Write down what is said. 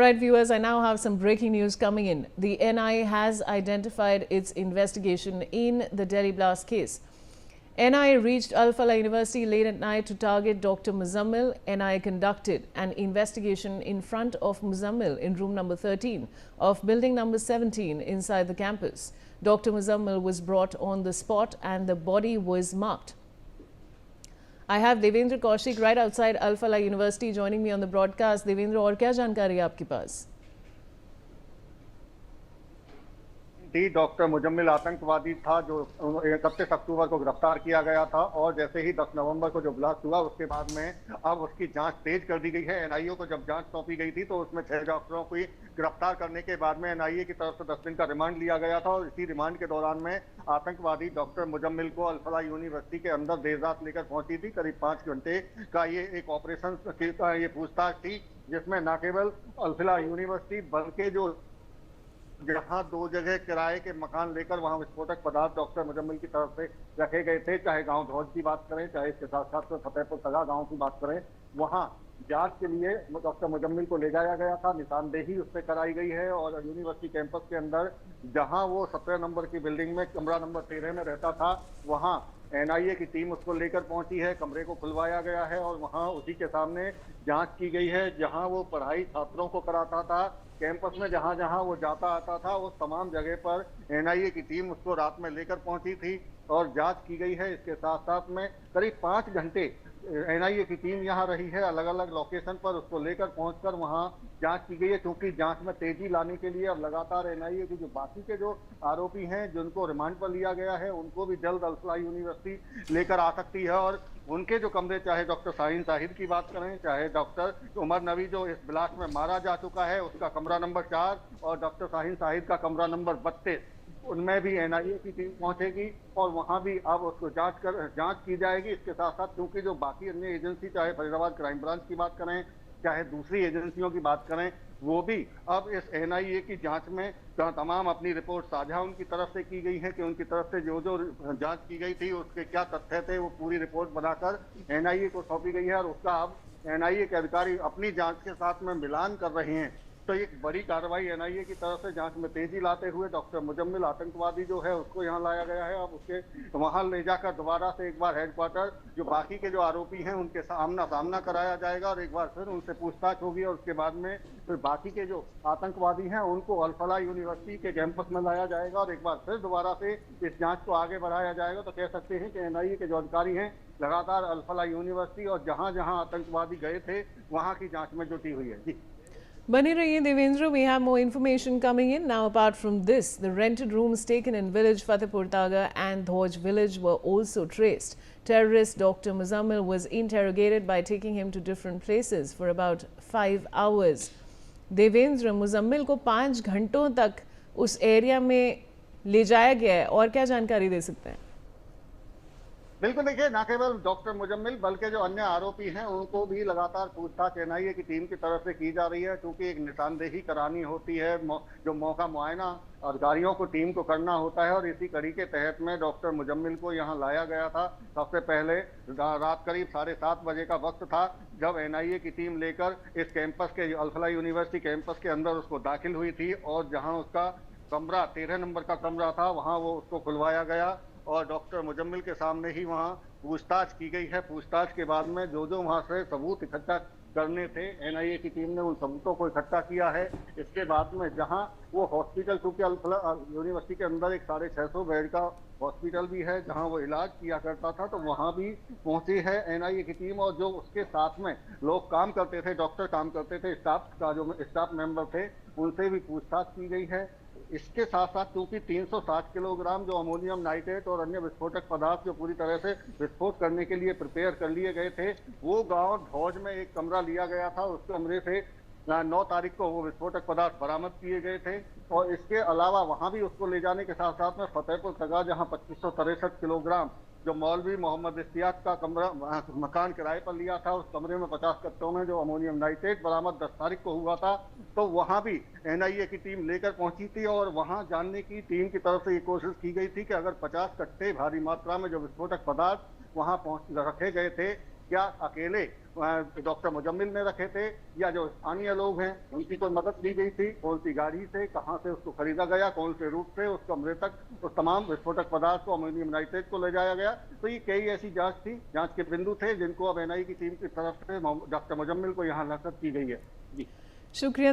right, viewers, I now have some breaking news coming in. The NIA has identified its investigation in the Delhi blast case. NIA reached Al Falah University late at night to target Dr. Muzammil. NIA conducted an investigation in front of Muzammil in room number 13 of building number 17 inside the campus. Dr. Muzammil was brought on the spot and the body was marked. I have Devendra Kaushik right outside Al Falah University joining me on the broadcast. Devendra, और क्या जानकारी है आपके पास? Doctor Muzammil आतंकवादी था जो 31 अक्टूबर को गिरफ्तार किया गया था और जैसे ही 10 नवंबर को जो ब्लास्ट हुआ उसके बाद में अब उसकी जांच तेज कर दी गई है। एनआईए को जब जांच सौंपी गई थी तो उसमें 6 डॉक्टरों को गिरफ्तार करने के बाद में एनआईए की तरफ से 10 दिन का रिमांड लिया गया था और इसी रिमांड के दौरान में आतंकवादी डॉक्टर मुजम्मिल को अल फलाह यूनिवर्सिटी के अंदर देर रात लेकर पहुंची थी। करीब 5 घंटे का ये एक ऑपरेशन ये पूछताछ थी जिसमें न केवल अल फलाह यूनिवर्सिटी बल्कि जो जहां 2 जगह किराए के मकान लेकर वहां विस्फोटक पदार्थ डॉक्टर मुजम्मिल की तरफ से रखे गए थे, चाहे गांव धौज की बात करें, चाहे इसके साथ साथ फतेहपुर सगा गांव की बात करें, वहां जांच के लिए डॉक्टर मुजम्मिल को ले जाया गया था। निशानदेही उससे कराई गई है और यूनिवर्सिटी कैंपस के अंदर जहां वो 17 नंबर की बिल्डिंग में कमरा नंबर 13 में रहता था वहां एनआईए की टीम उसको लेकर पहुंची है। कमरे को खुलवाया गया है और वहां उसी के सामने जांच की गई है। जहां वो पढ़ाई छात्रों को कराता था, कैंपस में जहां जहां वो जाता आता था उस तमाम जगह पर एनआईए की टीम उसको रात में लेकर पहुंची थी और जांच की गई है। इसके साथ साथ में करीब 5 घंटे एनआईए की टीम यहां रही है, अलग अलग लोकेशन पर उसको लेकर पहुंचकर वहां जांच की गई है। क्योंकि जांच में तेजी लाने के लिए अब लगातार एनआईए की जो बाकी के जो आरोपी हैं जिनको रिमांड पर लिया गया है उनको भी जल्द अल फलाह यूनिवर्सिटी लेकर आ सकती है और उनके जो कमरे, चाहे डॉक्टर शाहीन शाहिद की बात करें, चाहे डॉक्टर उमर नबी जो इस ब्लास्ट में मारा जा चुका है उसका कमरा नंबर 4 और डॉक्टर शाहीन शाहिद का कमरा नंबर 32, उनमें भी एनआईए की टीम पहुंचेगी और वहां भी अब उसको जांच की जाएगी। इसके साथ साथ क्योंकि जो बाकी अन्य एजेंसी, चाहे फरीदाबाद क्राइम ब्रांच की बात करें, चाहे दूसरी एजेंसियों की बात करें, वो भी अब इस एनआईए की जांच में तमाम अपनी रिपोर्ट साझा उनकी तरफ से की गई है कि उनकी तरफ से जो जो जांच की गई थी उसके क्या तथ्य थे, वो पूरी रिपोर्ट बनाकर एनआईए को सौंपी गई है और उसका अब एनआईए के अधिकारी अपनी जांच के साथ में मिलान कर रहे हैं। तो एक बड़ी कार्रवाई एनआईए की तरफ से जांच में तेजी लाते हुए डॉक्टर मुजम्मिल आतंकवादी जो है उसको यहां लाया गया है। अब उसके वहां ले जाकर दोबारा से एक बार हेडक्वार्टर जो बाकी के जो आरोपी हैं उनके सामना कराया जाएगा और एक बार फिर उनसे पूछताछ होगी और उसके बाद में फिर बाकी के जो आतंकवादी हैं उनको अल फलाह यूनिवर्सिटी के कैंपस में लाया जाएगा और एक बार फिर दोबारा से इस जांच को आगे बढ़ाया जाएगा। तो कह सकते हैं कि एनआईए के जो अधिकारी हैं लगातार अल फलाह यूनिवर्सिटी और जहां जहां आतंकवादी गए थे वहां की जांच में जुटी हुई है। जी Bani rahiye Devendra, we have more information coming in. Now apart from this, the rented rooms taken in village Fatehpur Taga and Dhoj village were also traced. Terrorist Dr. Muzammil was interrogated by taking him to different places for about 5 hours. Devendra, Muzammil को 5 घंटों तक उस area में ले जाया गया है और क्या जानकारी दे सकते हैं? बिल्कुल, देखिए न केवल डॉक्टर मुजम्मिल बल्कि जो अन्य आरोपी हैं उनको भी लगातार पूछताछ एनआईए की टीम की तरफ से की जा रही है। क्योंकि एक निशानदेही करानी होती है, जो मौका मुआयना अधिकारियों को टीम को करना होता है और इसी कड़ी के तहत में डॉक्टर मुजम्मिल को यहाँ लाया गया था। सबसे पहले रात करीब 7:30 बजे का वक्त था जब एनआईए की टीम लेकर इस कैंपस के अल फलाह यूनिवर्सिटी कैंपस के अंदर उसको दाखिल हुई थी और जहाँ उसका कमरा 13 नंबर का कमरा था वहाँ वो उसको खुलवाया गया और डॉक्टर मुजम्मिल के सामने ही वहां पूछताछ की गई है। पूछताछ के बाद में जो जो वहां से सबूत इकट्ठा करने थे एनआईए की टीम ने उन सबूतों को इकट्ठा किया है। इसके बाद में जहां वो हॉस्पिटल, क्योंकि अल फलाह यूनिवर्सिटी के अंदर एक 650 बेड का हॉस्पिटल भी है जहां वो इलाज किया करता था, तो वहां भी पहुंची है एनआईए की टीम और जो उसके साथ में लोग काम करते थे, डॉक्टर काम करते थे, स्टाफ का जो स्टाफ मेंबर थे, उनसे भी पूछताछ की गई है। इसके साथ साथ क्योंकि 360 किलोग्राम जो अमोनियम नाइट्रेट और अन्य विस्फोटक पदार्थ जो पूरी तरह से विस्फोट करने के लिए प्रिपेयर कर लिए गए थे, वो गांव धौज में एक कमरा लिया गया था। उस कमरे से 9 तारीख को वो विस्फोटक पदार्थ बरामद किए गए थे और इसके अलावा वहां भी उसको ले जाने के साथ साथ में फतेहपुर सगा जहां 2563 किलोग्राम जो मौलवी मोहम्मद इश्तियाक का कमरा मकान किराए पर लिया था, उस कमरे में 50 कट्टों में जो अमोनियम नाइट्रेट बरामद 10 तारीख को हुआ था, तो वहां भी एनआईए की टीम लेकर पहुंची थी और वहां जानने की टीम की तरफ से ये कोशिश की गई थी कि अगर 50 कट्टे भारी मात्रा में जो विस्फोटक पदार्थ वहां रखे गए थे क्या अकेले डॉक्टर मुजम्मिल ने रखे थे या जो स्थानीय लोग हैं उनकी कोई मदद ली गई थी, कौन सी गाड़ी से, कहां से उसको खरीदा गया, कौन से रूट से उस कमरे तक उस तमाम विस्फोटक पदार्थ को अमोनियम नाइट्रेट को ले जाया गया। तो ये कई ऐसी जांच के बिंदु थे जिनको अब एनआईए की टीम की तरफ से डॉक्टर मुजम्मिल को यहाँ लाकर की गई है। जी शुक्रिया।